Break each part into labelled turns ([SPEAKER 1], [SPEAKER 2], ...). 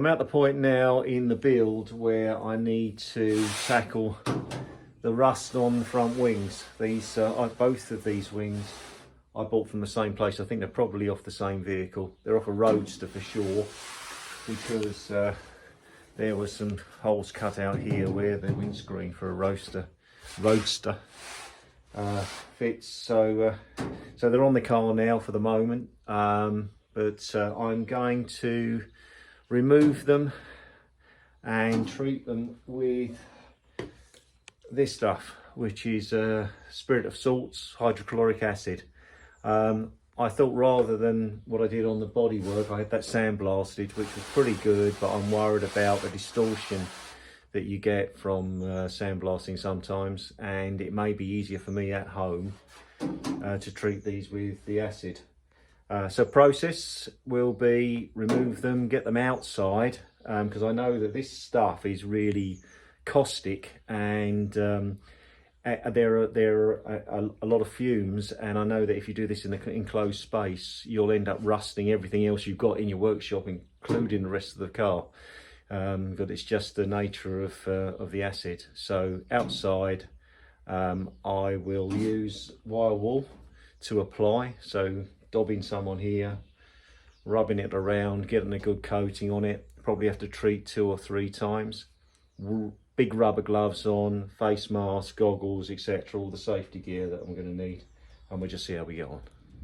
[SPEAKER 1] I'm at the point now in the build where I need to tackle the rust on the front wings. These, both of these wings I bought from the same place. I think they're probably off the same vehicle. They're off a Roadster for sure, because there was some holes cut out here where the windscreen for a Roadster fits. So they're on the car now for the moment, but I'm going to remove them and treat them with this stuff, which is spirit of salts, hydrochloric acid. I thought rather than what I did on the bodywork, I had that sandblasted, which was pretty good, but I'm worried about the distortion that you get from sandblasting sometimes, and it may be easier for me at home to treat these with the acid. So process will be remove them, get them outside, because I know that this stuff is really caustic, and there are a lot of fumes, and I know that if you do this in an enclosed space, you'll end up rusting everything else you've got in your workshop, including the rest of the car. But it's just the nature of the acid. So outside, I will use wire wool to apply. So daubing some on here, rubbing it around, getting a good coating on it. Probably have to treat 2 or 3 times. Big rubber gloves on, face mask, goggles, etc. All the safety gear that I'm going to need, and we'll just see how we get on.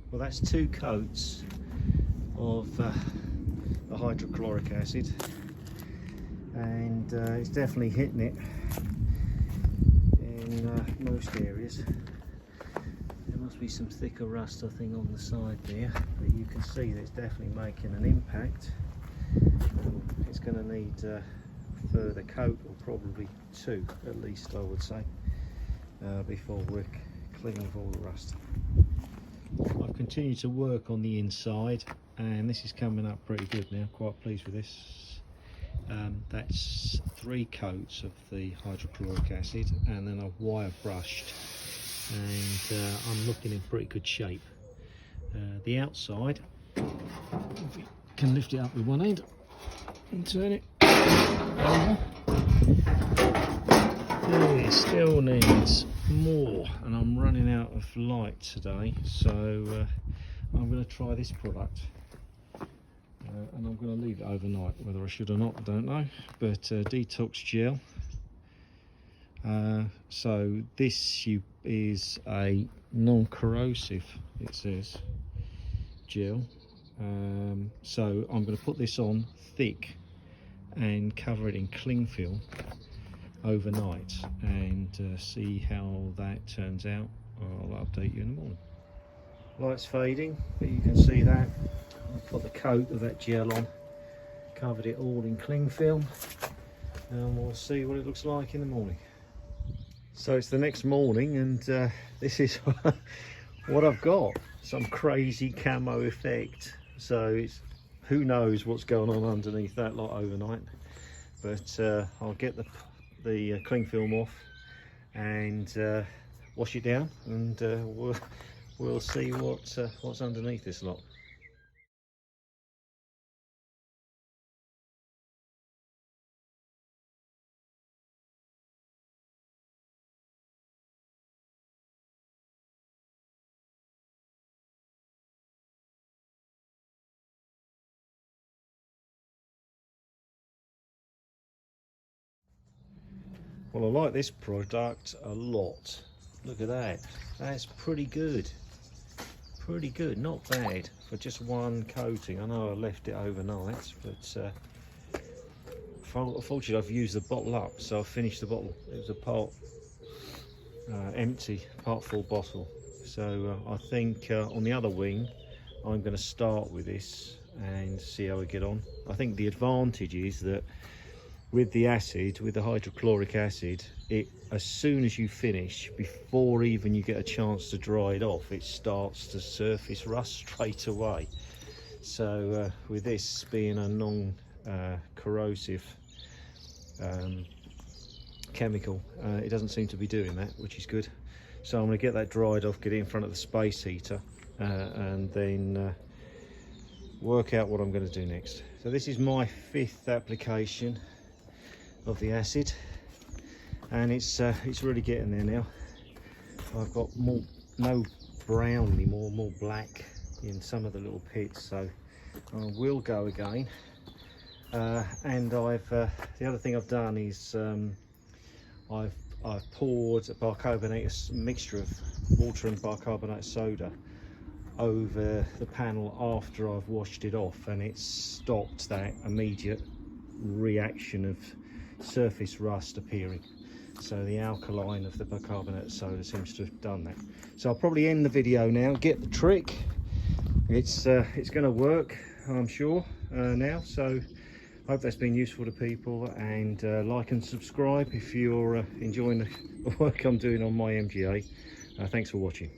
[SPEAKER 1] Well, that's 2 coats of the hydrochloric acid, and it's definitely hitting it in most areas. There must be some thicker rust, I think, on the side there, but you can see that it's definitely making an impact. It's going to need further coat, or probably 2 at least, I would say, before we're clean of all the rust. I've continued to work on the inside, and this is coming up pretty good now. Quite pleased with this. That's 3 coats of the hydrochloric acid, and then I've wire brushed, and I'm looking in pretty good shape. The outside, if you can lift it up with one end and turn it over, it still needs more, and I'm running out of light today, so I'm going to try this product, and I'm going to leave it overnight. Whether I should or not, I don't know, but detox gel. So this is a non-corrosive, it says, gel. So I'm going to put this on thick and cover it in cling film overnight, and see how that turns out. I'll update you in the morning. Light's fading, but you can see that I've put the coat of that gel on, covered it all in cling film, and we'll see what it looks like in the morning. So it's the next morning, and this is what I've got, some crazy camo effect. So it's, who knows what's going on underneath that lot overnight, but I'll get the cling film off and wash it down, and we'll see what's underneath this lot. Well, I like this product a lot. Look at that. That's pretty good. Pretty good, not bad for just 1 coating. I know I left it overnight, but unfortunately I've used the bottle up, so I've finished the bottle. It was a part empty, part full bottle. So I think on the other wing, I'm going to start with this and see how we get on. I think the advantage is that with the acid, with the hydrochloric acid, as soon as you finish, before even you get a chance to dry it off, it starts to surface rust straight away. So with this being a non-corrosive chemical, it doesn't seem to be doing that, which is good. So I'm going to get that dried off, get it in front of the space heater, and then work out what I'm going to do next. So this is my 5th application of the acid, and it's really getting there now. I've got no brown anymore, more black in some of the little pits, so I will go again. And the other thing I've done is I've poured a bicarbonate, a mixture of water and bicarbonate soda over the panel after I've washed it off, and it's stopped that immediate reaction of surface rust appearing. So the alkaline of the bicarbonate soda seems to have done that. So I'll probably end the video now, get the trick. It's going to work, I'm sure, now. So hope that's been useful to people, and like and subscribe if you're enjoying the work I'm doing on my MGA. Thanks for watching.